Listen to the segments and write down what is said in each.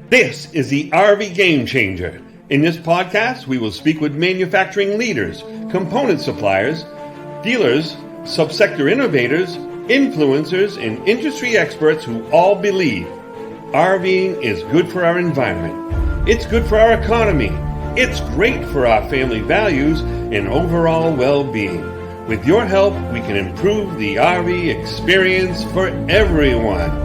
This is the RV Game Changer. In this podcast, we will speak with manufacturing leaders, component suppliers, dealers, subsector innovators, influencers, and industry experts who all believe RVing is good for our environment. It's good for our economy. It's great for our family values and overall well-being. With your help, we can improve the RV experience for everyone.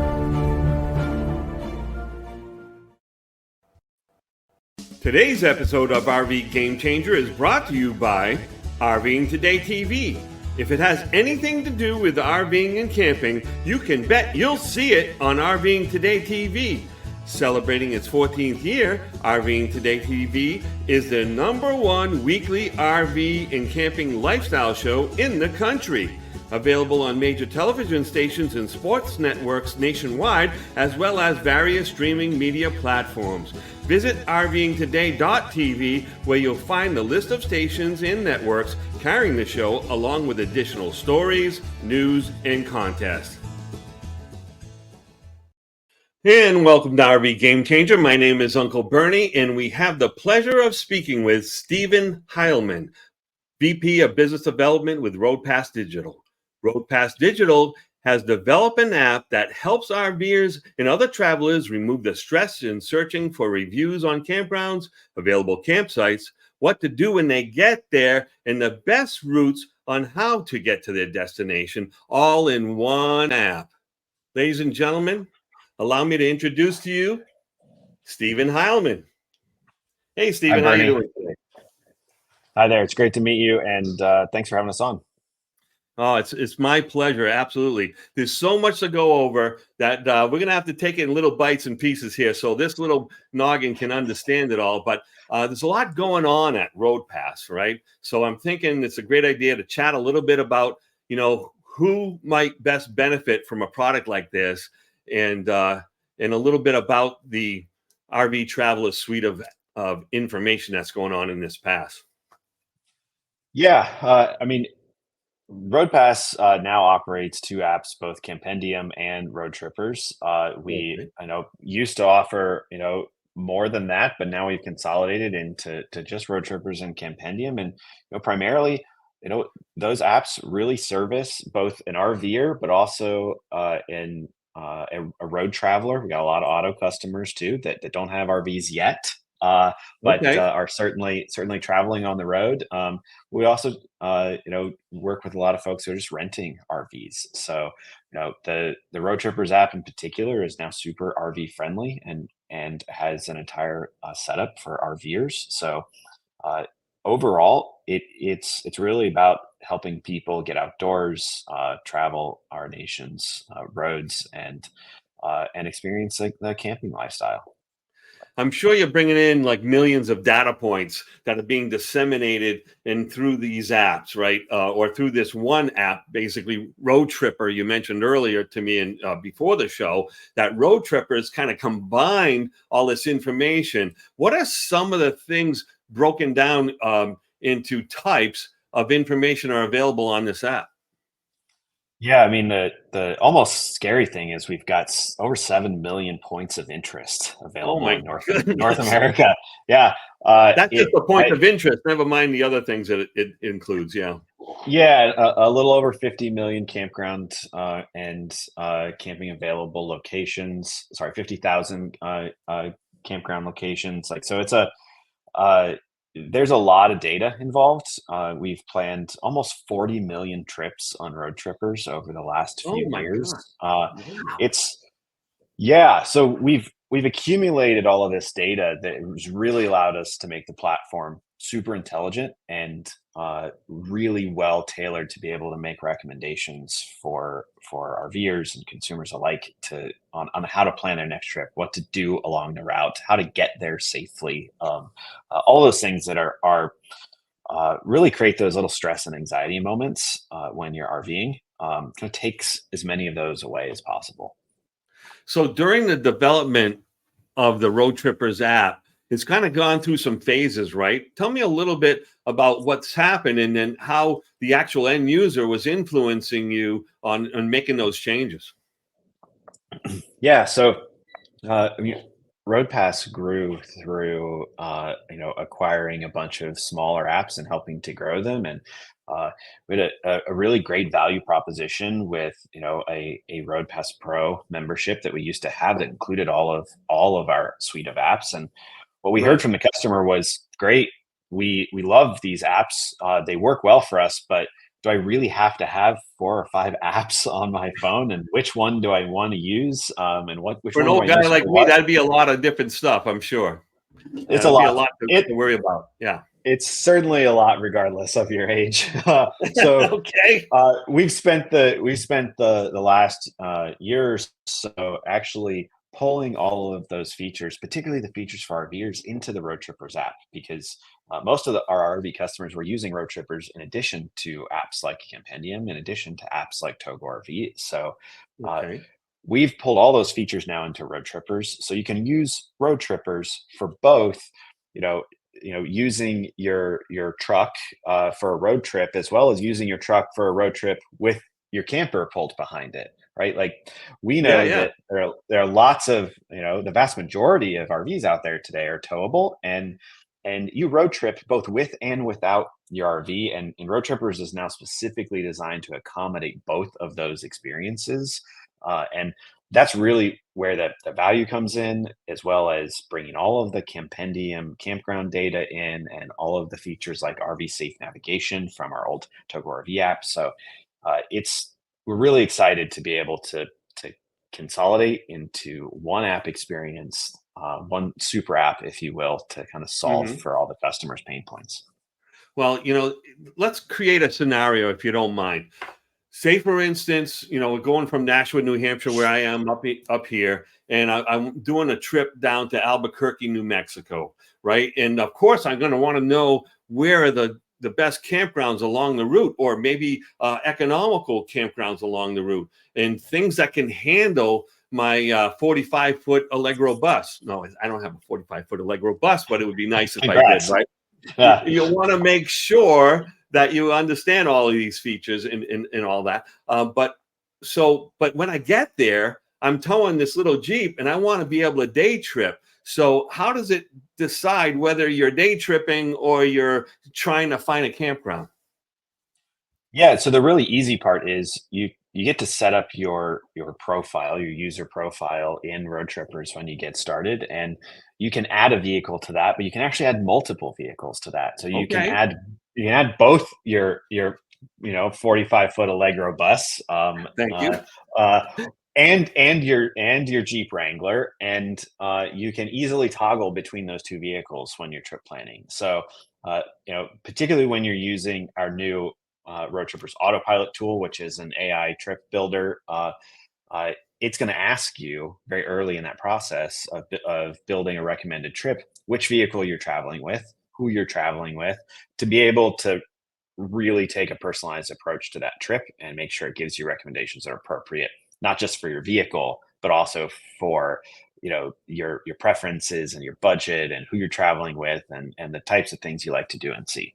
Today's episode of RV Game Changer is brought to you by RVing Today TV. If it has anything to do with RVing and camping, you can bet you'll see it on RVing Today TV. Celebrating its 14th year, RVing Today TV is the #1 weekly RV and camping lifestyle show in the country. Available on major television stations and sports networks nationwide, as well as various streaming media platforms. Visit rvingtoday.tv, where you'll find the list of stations and networks carrying the show, along with additional stories, news, and contests. And welcome to RV Game Changer. My name is Uncle Bernie, and we have the pleasure of speaking with Stephen Hileman, VP of Business Development with Roadpass Digital. Roadpass Digital has developed an app that helps RVers and other travelers remove the stress in searching for reviews on campgrounds, available campsites, what to do when they get there, and the best routes on how to get to their destination, all in one app. Ladies and gentlemen, allow me to introduce to you Stephen Hileman. Hey, Stephen, how are you doing today? Hi there. It's great to meet you, and thanks for having us on. Oh, it's my pleasure. Absolutely. There's so much to go over that we're going to have to take it in little bites and pieces here so this little noggin can understand it all. But there's a lot going on at Roadpass, right? So I'm thinking it's a great idea to chat a little bit about, who might best benefit from a product like this, and a little bit about the RV Traveler suite of information that's going on in this pass. Yeah, Roadpass now operates two apps, both Campendium and Roadtrippers. I know used to offer more than that, but now we've consolidated into just Roadtrippers and Campendium, and primarily those apps really service both an RVer, but also in a road traveler. We got a lot of auto customers too that don't have RVs yet. But are certainly traveling on the road. We also, work with a lot of folks who are just renting RVs. So, the Roadtrippers app in particular is now super RV friendly and has an entire setup for RVers. So, overall, it's really about helping people get outdoors, travel our nation's roads, and experience the camping lifestyle. I'm sure you're bringing in like millions of data points that are being disseminated through these apps, right? Or through this one app, basically Roadtripper. You mentioned earlier to me before the show that Roadtrippers kind of combined all this information. What are some of the things broken down into types of information are available on this app? Yeah, the almost scary thing is we've got over 7 million points of interest available in North America. Yeah, that's just the point of interest. Never mind the other things that it includes. Yeah, a little over 50 million campground and camping available locations. Sorry, 50,000 campground locations. There's a lot of data involved. We've planned almost 40 million trips on Roadtrippers over the last few years. So we've accumulated all of this data that has really allowed us to make the platform super intelligent and really well tailored to be able to make recommendations for RVers and consumers alike on how to plan their next trip, what to do along the route, how to get there safely, all those things that are really create those little stress and anxiety moments when you're RVing. Kind of takes as many of those away as possible. So during the development of the Roadtrippers app, it's kind of gone through some phases, right? Tell me a little bit about what's happened and then how the actual end user was influencing you on making those changes. Yeah, so Roadpass grew through acquiring a bunch of smaller apps and helping to grow them, and we had a really great value proposition with a Roadpass Pro membership that we used to have that included all of our suite of apps. And what we heard Right. from the customer was, great, we love these apps, they work well for us, but do I really have to have 4 or 5 apps on my phone? And which one do I want to use? And which For an one do I old guy use like for me, what? that'd be a lot of different stuff, I'm sure. It's a It'd be a lot. lot to worry about. Yeah. It's certainly a lot, regardless of your age. So Okay. we've spent the last year or so actually pulling all of those features, particularly the features for RVers, into the Roadtrippers app, because most of our RV customers were using Roadtrippers in addition to apps like Campendium, in addition to apps like Togo RV. So uh, Okay. we've pulled all those features now into Roadtrippers, so you can use Roadtrippers for both, you know, using your truck for a road trip, as well as using your truck for a road trip with your camper pulled behind it, right? Like, we Yeah, know yeah. that there are lots of, the vast majority of RVs out there today are towable, and you road trip both with and without your RV, and Road Trippers is now specifically designed to accommodate both of those experiences, and that's really where the value comes in, as well as bringing all of the Campendium campground data in, and all of the features like RV safe navigation from our old Togo RV app. So it's we're really excited to be able to consolidate into one app experience, one super app, if you will, to kind of solve Mhm. for all the customers' pain points. Well, let's create a scenario if you don't mind. Say, for instance, we're going from Nashua, New Hampshire, where I am up here, and I'm doing a trip down to Albuquerque, New Mexico, right? And of course, I'm going to want to know where are the best campgrounds along the route, or maybe economical campgrounds along the route, and things that can handle my 45-foot Allegro bus. No, I don't have a 45-foot Allegro bus, but it would be nice if I did, Congrats. right? Yeah. You want to make sure that you understand all of these features and all that. But when I get there, I'm towing this little Jeep and I want to be able to day trip. So how does it decide whether you're day tripping or you're trying to find a campground? Yeah, so the really easy part is you get to set up your profile, your user profile in Roadtrippers when you get started, and you can add a vehicle to that, but you can actually add multiple vehicles to that. So Okay. you can add both your 45-foot Allegro bus, Thank you. uh, and your Jeep Wrangler, and you can easily toggle between those two vehicles when you're trip planning. So particularly when you're using our new Roadtrippers Autopilot tool, which is an AI trip builder. Uh, it's going to ask you very early in that process of building a recommended trip, which vehicle you're traveling with, who you're traveling with, to be able to really take a personalized approach to that trip and make sure it gives you recommendations that are appropriate, not just for your vehicle, but also for your preferences and your budget and who you're traveling with, and the types of things you like to do and see.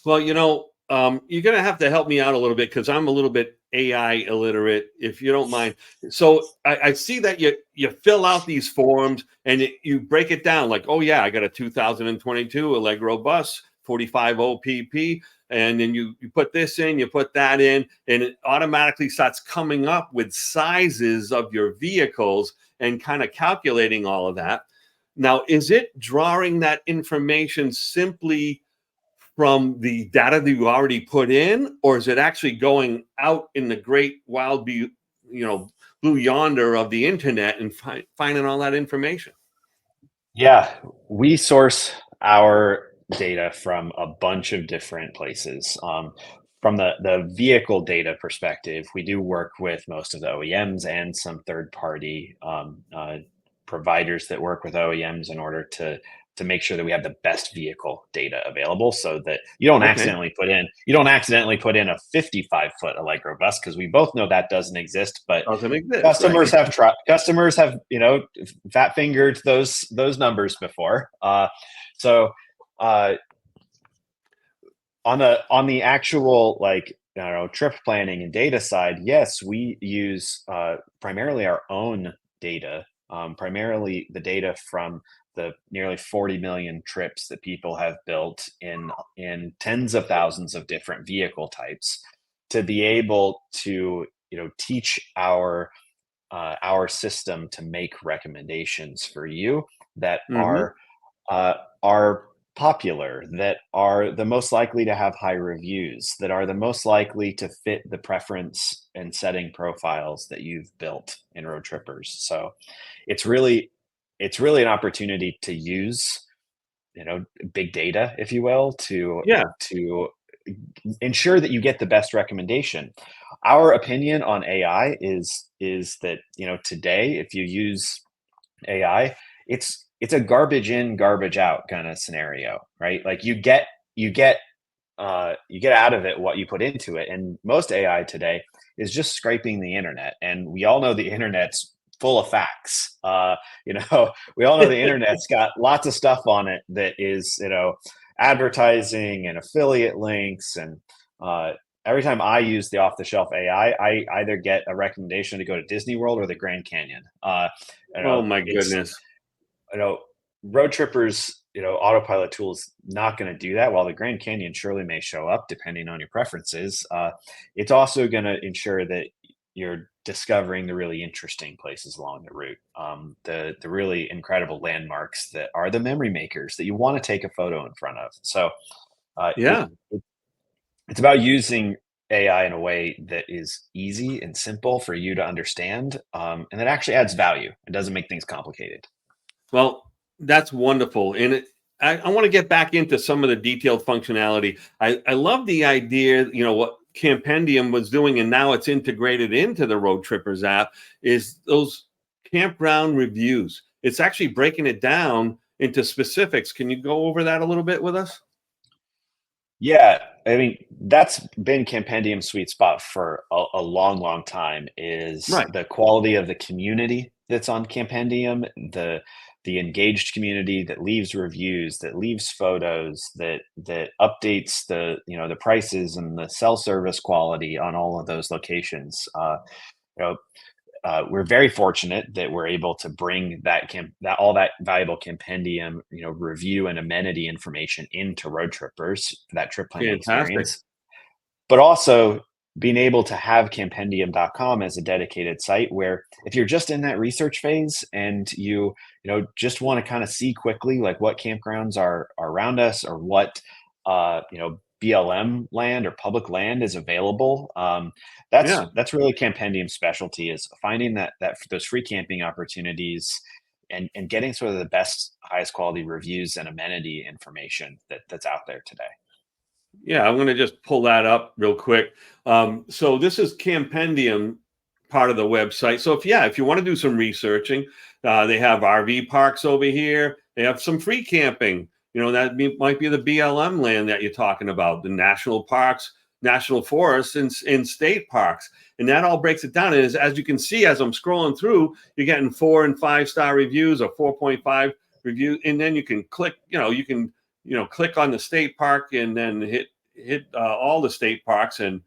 Well, you're going to have to help me out a little bit because I'm a little bit AI illiterate, if you don't mind. So I see that you fill out these forms and you break it down like, oh yeah, I got a 2022 Allegro bus, 45 OPP, and then you put this in, you put that in, and it automatically starts coming up with sizes of your vehicles and kind of calculating all of that. Now, is it drawing that information simply from the data that you already put in, or is it actually going out in the great wild, blue yonder of the internet and finding all that information? Yeah, we source our data from a bunch of different places. From the vehicle data perspective, we do work with most of the OEMs and some third party providers that work with OEMs in order to make sure that we have the best vehicle data available, so that Okay. you don't accidentally put in a 55-foot Allegro bus, because we both know that doesn't exist. But Doesn't exist, customers right? have tried. Customers have fat fingered those numbers before. So uh, on the actual, like, I don't know, trip planning and data side, yes, we use primarily our own data primarily the data from the nearly 40 million trips that people have built in tens of thousands of different vehicle types, to be able to teach our system to make recommendations for you that Mm-hmm. are popular, that are the most likely to have high reviews, that are the most likely to fit the preference and setting profiles that you've built in Roadtrippers. So it's really an opportunity to use big data, if you will, Yeah. to ensure that you get the best recommendation. Our opinion on AI is that today, if you use AI, it's a garbage in, garbage out kind of scenario, right? Like you get out of it what you put into it, and most AI today is just scraping the internet, and we all know the internet's full of facts. We all know the internet's got lots of stuff on it that is advertising and affiliate links, and every time I use the off-the-shelf AI, I either get a recommendation to go to Disney World or the Grand Canyon. Oh my It's goodness. Road Trippers, autopilot tool is not going to do that. While the Grand Canyon surely may show up depending on your preferences, it's also going to ensure that you're discovering the really interesting places along the route, the really incredible landmarks that are the memory makers that you want to take a photo in front of. So uh, it, Yeah. it's about using AI in a way that is easy and simple for you to understand, and that actually adds value. It doesn't make things complicated. Well, that's wonderful. And I want to get back into some of the detailed functionality. I love the idea, what Campendium was doing, and now it's integrated into the Roadtrippers app, is those campground reviews. It's actually breaking it down into specifics. Can you go over that a little bit with us? Yeah, I mean, that's been Campendium's sweet spot for a long, long time, is Right. the quality of the community that's on Campendium, the engaged community that leaves reviews, that leaves photos, that updates the prices and the cell service quality on all of those locations. You know, we're very fortunate that we're able to bring that all that valuable compendium, review and amenity information into Road Trippers for that trip planning Fantastic. experience. But also being able to have campendium.com as a dedicated site where, if you're just in that research phase and just want to kind of see quickly like what campgrounds are around us, or what BLM land or public land is available. Yeah. That's really Campendium's specialty, is finding that those free camping opportunities, and getting sort of the best, highest quality reviews and amenity information that's out there today. Yeah, I'm going to just pull that up real quick. So this is Campendium, part of the website. So if you want to do some researching, they have RV parks over here. They have some free camping. Might be the BLM land that you're talking about, the national parks, national forests, and state parks. And that all breaks it down. And as you can see, as I'm scrolling through, you're getting 4 and 5 star reviews, or 4.5 reviews. And then you can click, click on the state park, and then hit all the state parks, and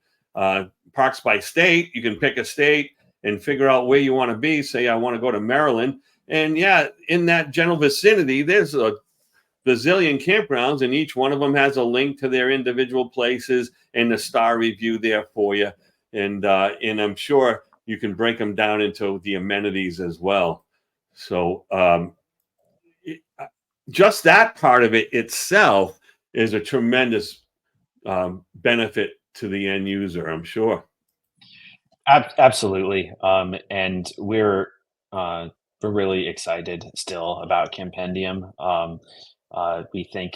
parks by state. You can pick a state and figure out where you want to be. Say, I want to go to Maryland. And yeah, in that general vicinity, there's a bazillion campgrounds, and each one of them has a link to their individual places and the star review there for you. And I'm sure you can break them down into the amenities as well. So just that part of it itself is a tremendous benefit to the end user, I'm sure. Absolutely, and we're really excited still about Campendium. We think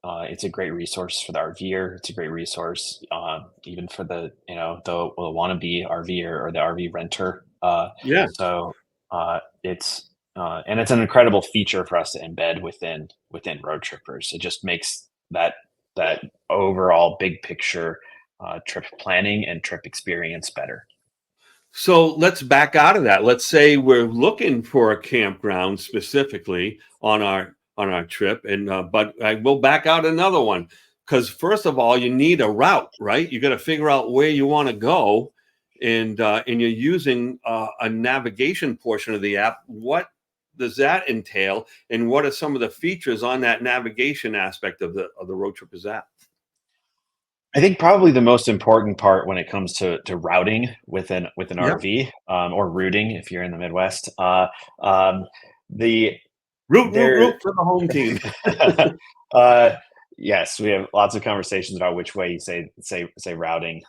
it's a great resource for the RVer. It's a great resource even for the wannabe RVer or the RV renter. Yeah. So it's and it's an incredible feature for us to embed within Road Trippers. It just makes that overall big picture trip planning and trip experience better. So let's back out of that. Let's say we're looking for a campground specifically on our trip, and but I will back out another one, because first of all, you need a route, right? You got to figure out where you want to go, and you're using a navigation portion of the app. What does that entail, and what are some of the features on that navigation aspect of the Roadtrippers app? I think probably the most important part when it comes to routing with an Yeah. RV, or routing if you're in the Midwest. The Root there for the home team. uh, yes, we have lots of conversations about which way you say routing.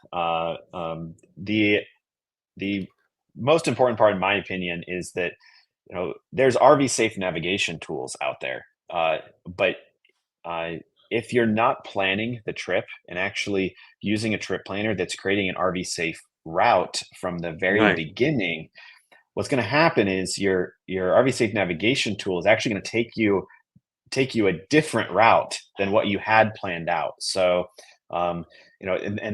The most important part, in my opinion, is that there's RV safe navigation tools out there, but uh, if you're not planning the trip and actually using a trip planner that's creating an RV safe route from the very Right. beginning, what's going to happen is your RV safe navigation tool is actually going to take you a different route than what you had planned out. So, and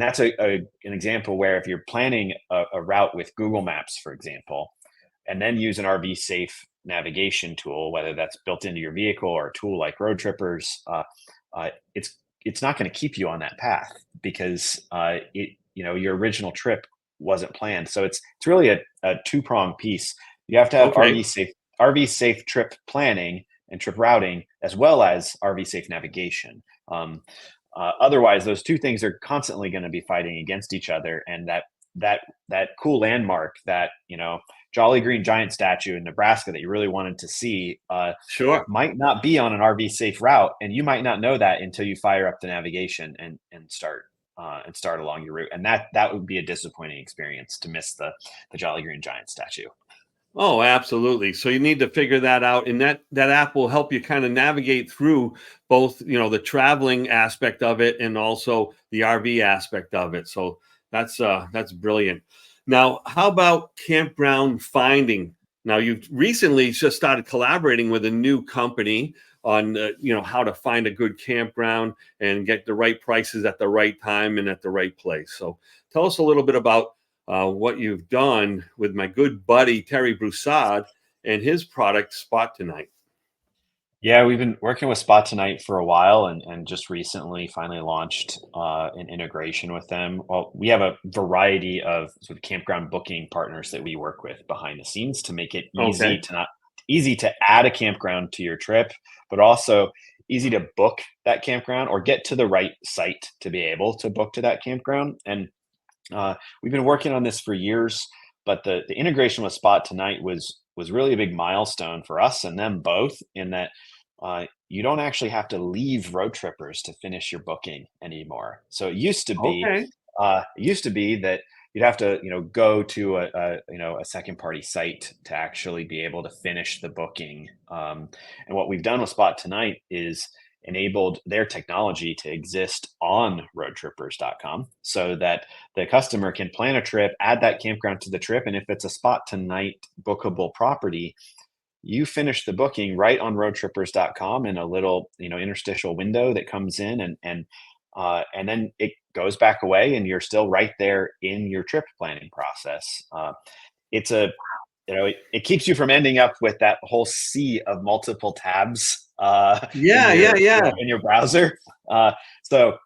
that's an example where if you're planning a route with Google Maps, for example, and then use an RV safe navigation tool, whether that's built into your vehicle or a tool like Roadtrippers, uh, it's not going to keep you on that path because your original trip wasn't planned. So it's really a two-pronged piece. You have to have Okay. RV safe trip planning and trip routing, as well as RV safe navigation. Otherwise, those two things are constantly going to be fighting against each other, and that cool landmark, that Jolly Green Giant statue in Nebraska that you really wanted to see, Sure. might not be on an RV safe route, and you might not know that until you fire up the navigation and start along your route, and that would be a disappointing experience to miss the Jolly Green Giant statue. Oh, absolutely. So you need to figure that out, and that app will help you kind of navigate through both, the traveling aspect of it and also the RV aspect of it. So that's brilliant. Now, how about Campground Finding? Now, you've recently just started collaborating with a new company on how to find a good campground and get the right prices at the right time and at the right place. So tell us a little bit about what you've done with my good buddy Terry Broussard and his product SpotTonight. Yeah, we've been working with SpotTonight for a while, and just recently finally launched an integration with them. Well, we have a variety of sort of campground booking partners that we work with behind the scenes to make it Okay. easy to add a campground to your trip, but also easy to book that campground or get to the right site to be able to book to that campground. And we've been working on this for years, but the integration with SpotTonight was really a big milestone for us and them both, in that you don't actually have to leave Roadtrippers to finish your booking anymore. So Okay. it used to be that you'd have to go to a second party site to actually be able to finish the booking. And what we've done with SpotTonight is enabled their technology to exist on roadtrippers.com so that the customer can plan a trip, add that campground to the trip, and if it's a SpotTonight bookable property, you finish the booking right on roadtrippers.com in a little interstitial window that comes in, and then it goes back away, and you're still right there in your trip planning process. It's a it keeps you from ending up with that whole sea of multiple tabs in Yeah, yeah, your yeah. in your browser. So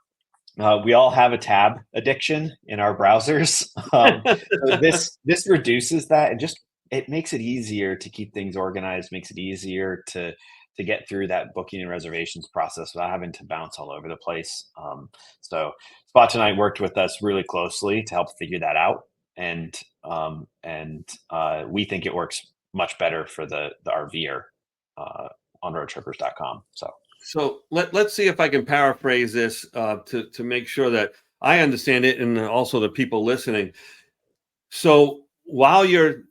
we all have a tab addiction in our browsers. So this reduces that, and just it makes it easier to keep things organized, makes it easier to get through that booking and reservations process without having to bounce all over the place. So Spot Tonight worked with us really closely to help figure that out, and we think it works much better for the RVer on roadtrippers.com. So let's see if I can paraphrase this to make sure that I understand it and also the people listening. So while you're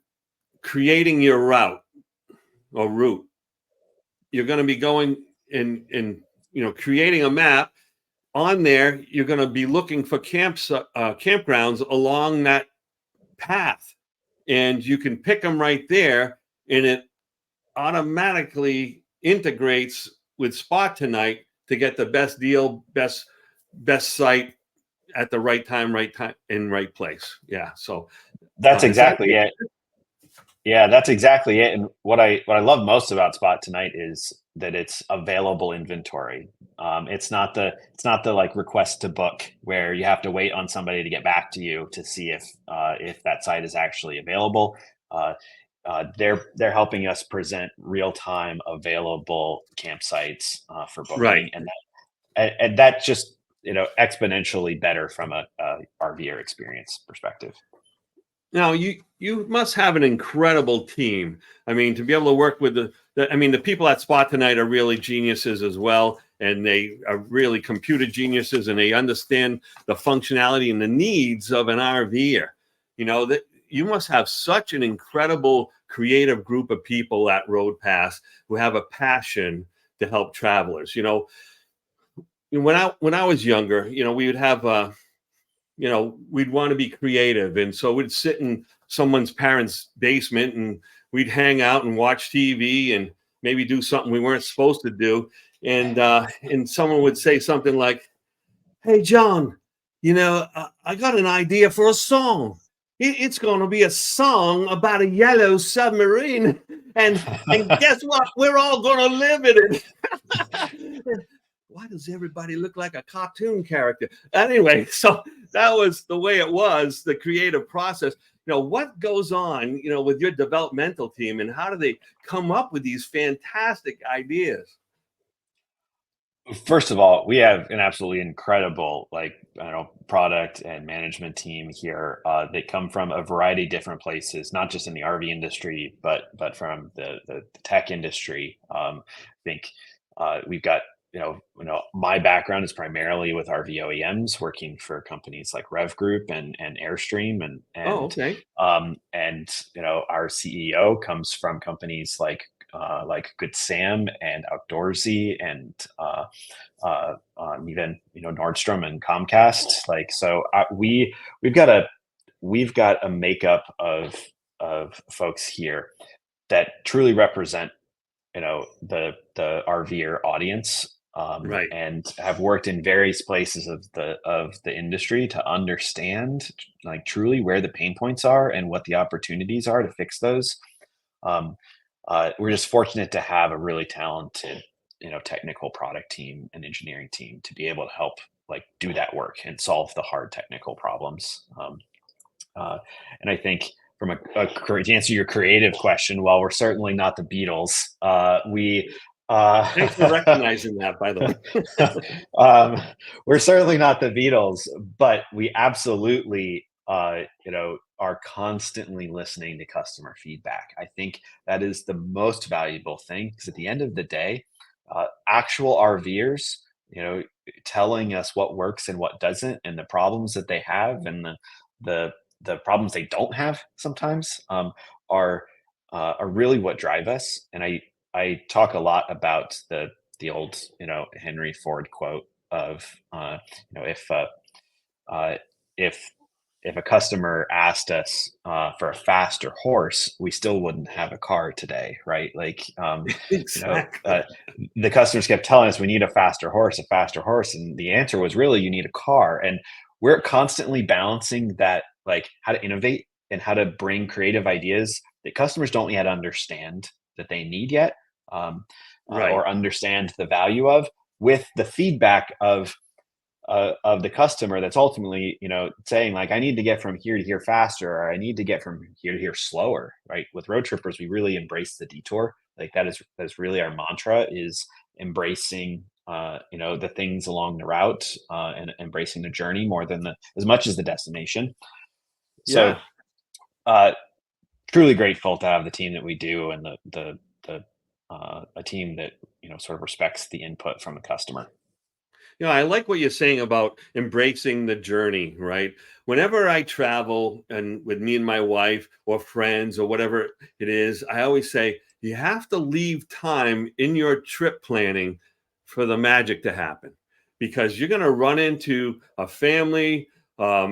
creating your route, you're going to be going and creating a map. On there, you're going to be looking for campgrounds along that path, and you can pick them right there, and it automatically integrates with SpotTonight to get the best deal, best site at the right time, in right place. Yeah. So That's is that exactly it. Yeah, that's exactly it. And what I love most about Spot Tonight is that it's available inventory. It's not the like request to book where you have to wait on somebody to get back to you to see if that site is actually available. Uh, they're helping us present real-time available campsites for Right. booking, and that's just exponentially better from a RVer experience perspective. Now you must have an incredible team. I mean, to be able to work with the people at SpotTonight are really geniuses as well, and they are really computer geniuses, and they understand the functionality and the needs of an RVer. That you must have such an incredible creative group of people at Roadpass who have a passion to help travelers. When I was younger, we would have we'd want to be creative. And so we'd sit in someone's parents' basement and we'd hang out and watch TV and maybe do something we weren't supposed to do. And someone would say something like, "Hey, John, I got an idea for a song. It's going to be a song about a yellow submarine. And guess what? We're all going to live in it." Why does everybody look like a cartoon character? Anyway, so that was the way it was, the creative process. What goes on, with your developmental team, and how do they come up with these fantastic ideas? First of all, we have an absolutely incredible, product and management team here that come from a variety of different places, not just in the RV industry, but from the tech industry. I think we've got my background is primarily with RV OEMs, working for companies like Rev Group and Airstream, Oh, okay. and our CEO comes from companies like Good Sam and Outdoorsy and even Nordstrom and Comcast. We've got a makeup of folks here that truly represent the RVer audience, Right. and have worked in various places of the industry to understand truly where the pain points are and what the opportunities are to fix those. We're just fortunate to have a really talented technical product team and engineering team to be able to help do that work and solve the hard technical problems. And I think from to answer your creative question, while we're certainly not the Beatles, Thanks for recognizing that, by the way. we're certainly not the Beatles, but we absolutely, are constantly listening to customer feedback. I think that is the most valuable thing, because at the end of the day, actual RVers, telling us what works and what doesn't, and the problems that they have, and the problems they don't have sometimes, are really what drive us. And I talk a lot about the old Henry Ford quote of if if a customer asked us for a faster horse, we still wouldn't have a car today, right? Exactly. The customers kept telling us we need a faster horse, and the answer was really you need a car. And we're constantly balancing that, how to innovate and how to bring creative ideas that customers don't yet understand that they need yet, Right. or understand the value of, with the feedback of the customer that's ultimately saying I need to get from here to here faster, or I need to get from here to here slower, right? With Roadtrippers, we really embrace the detour. That's really our mantra, is embracing the things along the route, and embracing the journey more than as much as the destination. So truly grateful to have the team that we do, and a team that sort of respects the input from the customer. I like what you're saying about embracing the journey, right? Whenever I travel, and with me and my wife or friends or whatever it is, I always say you have to leave time in your trip planning for the magic to happen, because you're going to run into a family, a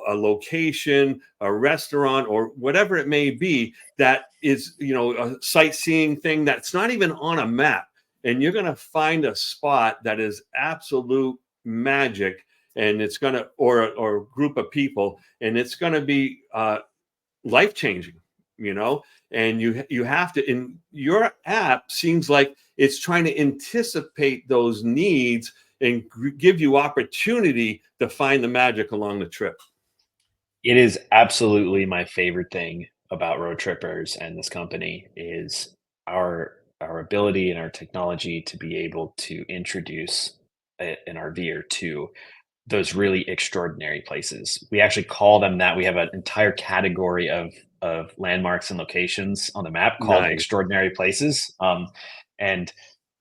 location, a restaurant, or whatever it may be that is, a sightseeing thing that's not even on a map. And you're going to find a spot that is absolute magic, and it's going to, or a group of people, and it's going to be life changing, and you have to, in your app seems like it's trying to anticipate those needs and give you opportunity to find the magic along the trip. It is absolutely my favorite thing about Roadtrippers and this company is our ability and our technology to be able to introduce an RVer to those really extraordinary places. We actually call them that. We have an entire category of landmarks and locations on the map called Nice. extraordinary places. And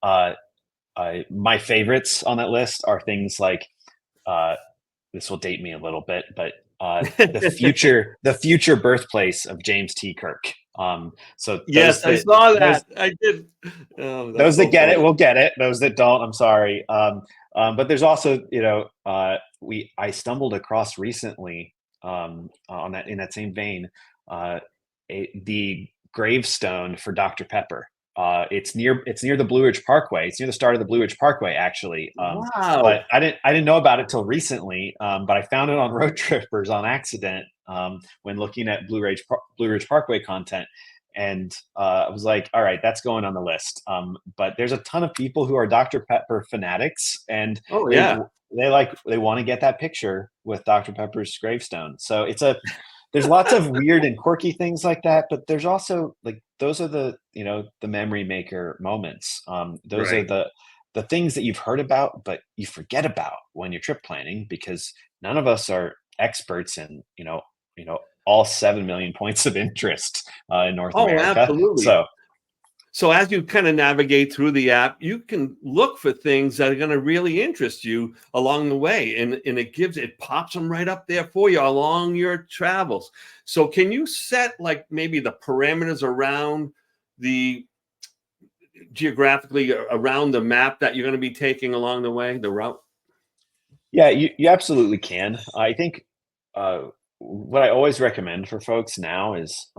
uh, my favorites on that list are things like this will date me a little bit, but the future birthplace of James T. Kirk. So Yes, I saw that. I did. Oh, that's those that so get it funny. will get it. Those that don't, I'm sorry. But there's also, I stumbled across recently on that in that same vein, uh, the gravestone for Dr. Pepper. It's near the Blue Ridge Parkway. It's near the start of the Blue Ridge Parkway, actually. But Wow. I didn't know about it till recently. But I found it on Roadtrippers on accident when looking at Blue Ridge Parkway content, and I was like, all right, that's going on the list. But there's a ton of people who are Dr. Pepper fanatics, and Oh they yeah. they want to get that picture with Dr. Pepper's gravestone. So there's lots of weird and quirky things like that, but there's also like those are the the memory maker moments. Those are Right. the things that you've heard about, but you forget about when you're trip planning because none of us are experts in all 7 million points of interest in North Oh, America. absolutely. So So as you kind of navigate through the app, you can look for things that are going to really interest you along the way. And it pops them right up there for you along your travels. So can you set like maybe the parameters around the geographically around the map that you're going to be taking along the way, the route? yeah, you absolutely can. I think uh, what I always recommend for folks now is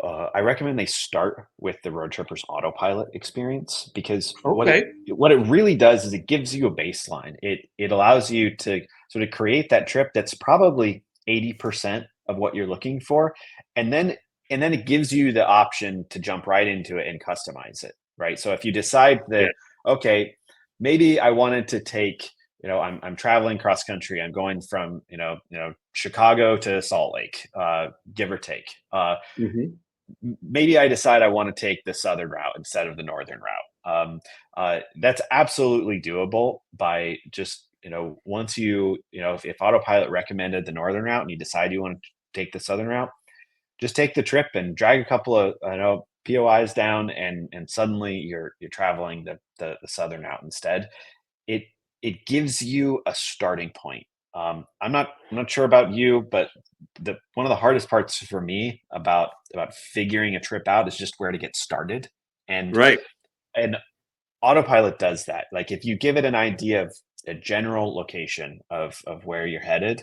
I recommend they start with the Road Trippers autopilot experience because Okay. what it really does is it gives you a baseline. It allows you to sort of create that trip that's probably 80% of what you're looking for, and then it gives you the option to jump right into it and customize it. Right. So if you decide Yeah. that okay, maybe I wanted to take I'm traveling cross country. I'm going from Chicago to Salt Lake, give or take. Mhm. Maybe I decide I want to take the southern route instead of the northern route. That's absolutely doable by just once if autopilot recommended the northern route and you decide you want to take the southern route, just take the trip and drag a couple of POIs down, and suddenly you're traveling the southern route instead. It it gives you a starting point. I'm not sure about you, but the one of the hardest parts for me about figuring a trip out is just where to get started. And Right. and autopilot does that. Like if you give it an idea of a general location of where you're headed,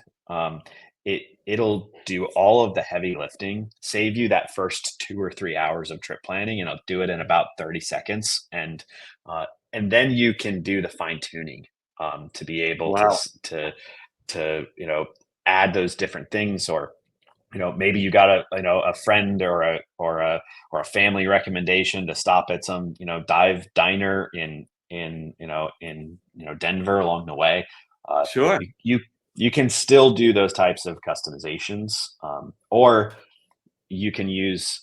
it'll do all of the heavy lifting, save you that first 2 or 3 hours of trip planning, and it'll do it in about 30 seconds. And then you can do the fine tuning to be able to Wow. s- to add those different things, or maybe you got a friend or a family recommendation to stop at some dive diner in Denver along the way. Sure. You can still do those types of customizations, or you can use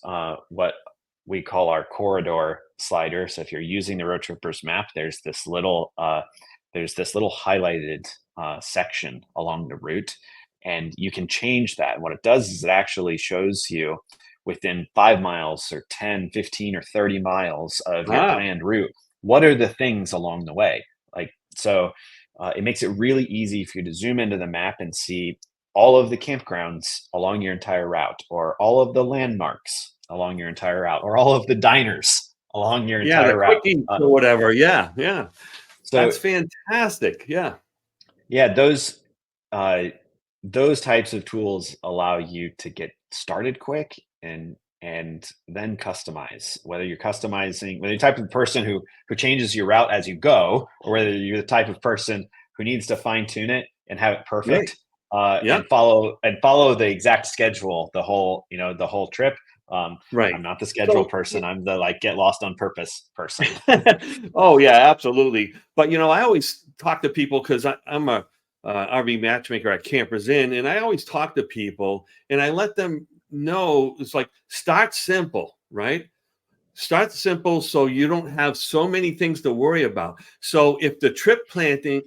what we call our corridor slider. So if you're using the Road Trippers map, there's this little highlighted section along the route, and you can change that. What it does is it actually shows you within 5 miles or 10, 15, or 30 miles of your Ah. planned route, what are the things along the way? Like, so it makes it really easy for you to zoom into the map and see all of the campgrounds along your entire route, or all of the landmarks along your entire route, or all of the diners along your Yeah, the entire route. quickies or whatever. Yeah, yeah. So That's fantastic. Yeah. yeah, uh, those types of tools allow you to get started quick and then customize. Whether you're customizing, whether you're the type of person who changes your route as you go, or whether you're the type of person who needs to fine tune it and have it Right. perfect, Yeah. and follow the exact schedule the whole trip. Right. I'm not the schedule So person. I'm the like get lost on purpose person. oh yeah, absolutely. But I always talk to people because I'm a RV matchmaker at Campers Inn, and I always talk to people, and I let them know, it's like start simple, right? Start simple so you don't have so many things to worry about. So if the trip planning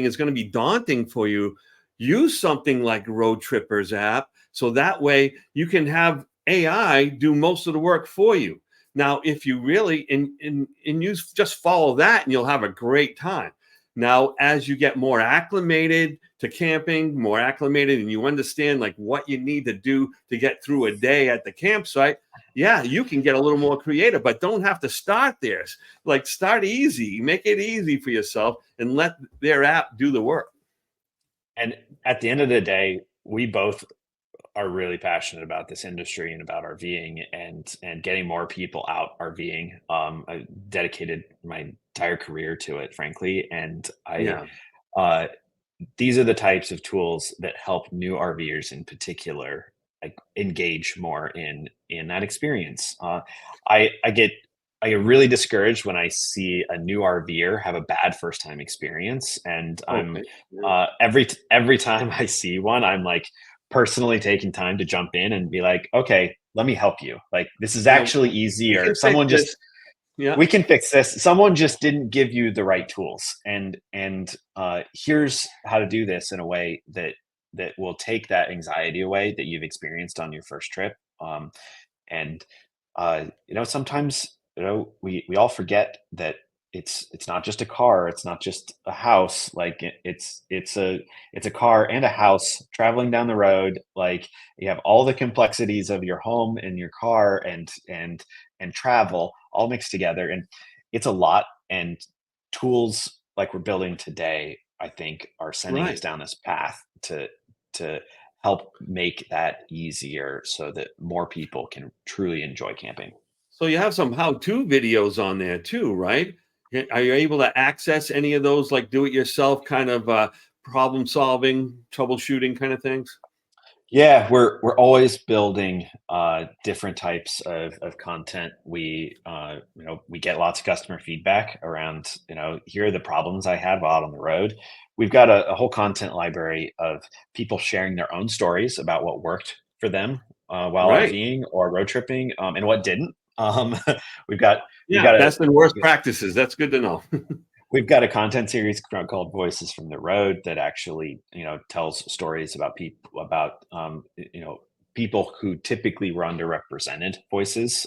is going to be daunting for you, use something like Roadtrippers app so that way you can have AI do most of the work for you. Now, if you really and you just follow that and you'll have a great time. Now, as you get more acclimated to camping, more acclimated, and you understand like what you need to do to get through a day at the campsite, yeah, you can get a little more creative, but don't have to start there. Like start easy, make it easy for yourself and let their app do the work. And at the end of the day, we both are really passionate about this industry and about RVing and getting more people out RVing. I dedicated my entire career to it, frankly, and Yeah, uh, these are the types of tools that help new RVers in particular like engage more in that experience. I get really discouraged when I see a new RVer have a bad first time experience, and I'm okay. Yeah. every time I see one, I'm like personally taking time to jump in and be like, okay, let me help you. Like this is You know, actually we easier. can fix Someone just this. Yeah, we can fix this. Someone just didn't give you the right tools, and here's how to do this in a way that will take that anxiety away that you've experienced on your first trip. And sometimes we all forget that it's not just a car, it's not just a house. Like it's a car and a house traveling down the road. Like you have all the complexities of your home and your car and travel all mixed together, and it's a lot. And tools like we're building today, I think, are sending us right. down this path to help make that easier so that more people can truly enjoy camping. So you have some how-to videos on there too, right? Are you able to access any of those like do-it-yourself kind of problem solving, troubleshooting kind of things? Yeah, we're always building different types of content. We get lots of customer feedback around, here are the problems I had while out on the road. We've got a whole content library of people sharing their own stories about what worked for them while Right. RVing or road tripping, and what didn't. Um, we've got we've Yeah, got a best and worst practices. That's good to know. We've got a content series called Voices from the Road that actually, tells stories about people who typically were underrepresented voices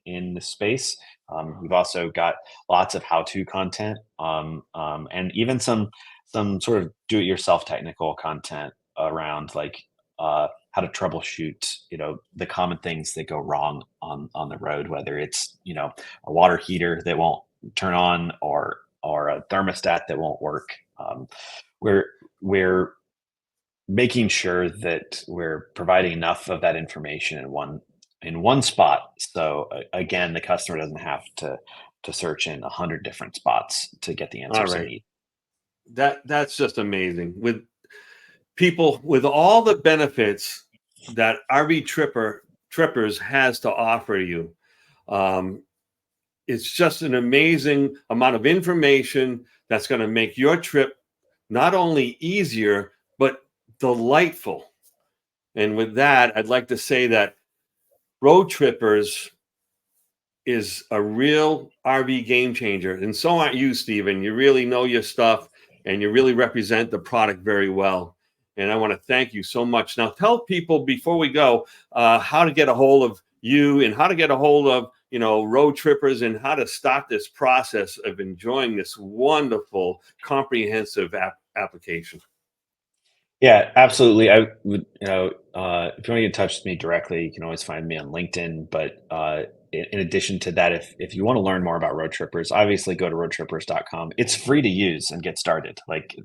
in the space. We've also got lots of how-to content, and even some sort of do-it-yourself technical content around like how to troubleshoot, the common things that go wrong on the road, whether it's a water heater that won't turn on or a thermostat that won't work. We're we're making sure that we're providing enough of that information in one spot. So again, the customer doesn't have to search in 100 different spots to get the All answers they right. need. That's just amazing. With people with all the benefits that RV Trippers has to offer you. Um, it's just an amazing amount of information that's going to make your trip not only easier, but delightful. And with that, I'd like to say that Road Trippers is a real RV game changer. And so aren't you, Stephen. You really know your stuff and you really represent the product very well. And I want to thank you so much. Now, tell people before we go how to get a hold of you and how to get a hold of Road Trippers and how to start this process of enjoying this wonderful, comprehensive application. Yeah, absolutely. I would, if you want to get in touch with me directly, you can always find me on LinkedIn. But in addition to that, if you want to learn more about Road Trippers, obviously go to roadtrippers.com. It's free to use and get started. Like,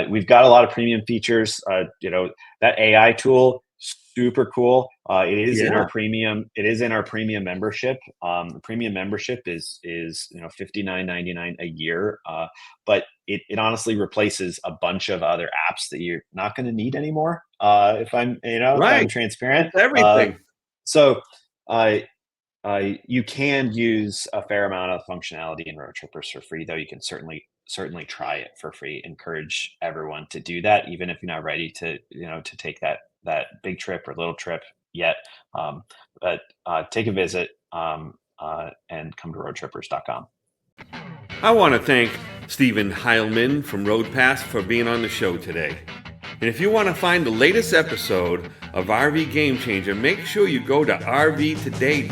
we've got a lot of premium features. That AI tool, super cool. It is in our Yeah, premium. It is in our premium membership. The premium membership is $59.99 a year. But it honestly replaces a bunch of other apps that you're not going to need anymore. If I'm right. transparent. That's everything. So uh, you can use a fair amount of functionality in Road Trippers for free, though. You can certainly try it for free. Encourage everyone to do that, even if you're not ready to take that big trip or little trip yet. But take a visit and come to roadtrippers.com. I want to thank Stephen Hileman from Roadpass for being on the show today. And if you want to find the latest episode of RV Game Changer, make sure you go to rvtoday.tv,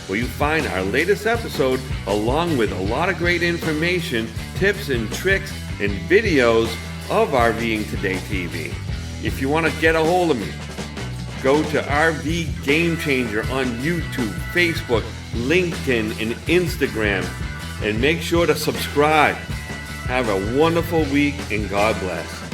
where you find our latest episode along with a lot of great information, tips and tricks, and videos of RVing Today TV. If you want to get a hold of me, go to RV Game Changer on YouTube, Facebook, LinkedIn, and Instagram, and make sure to subscribe. Have a wonderful week, and God bless.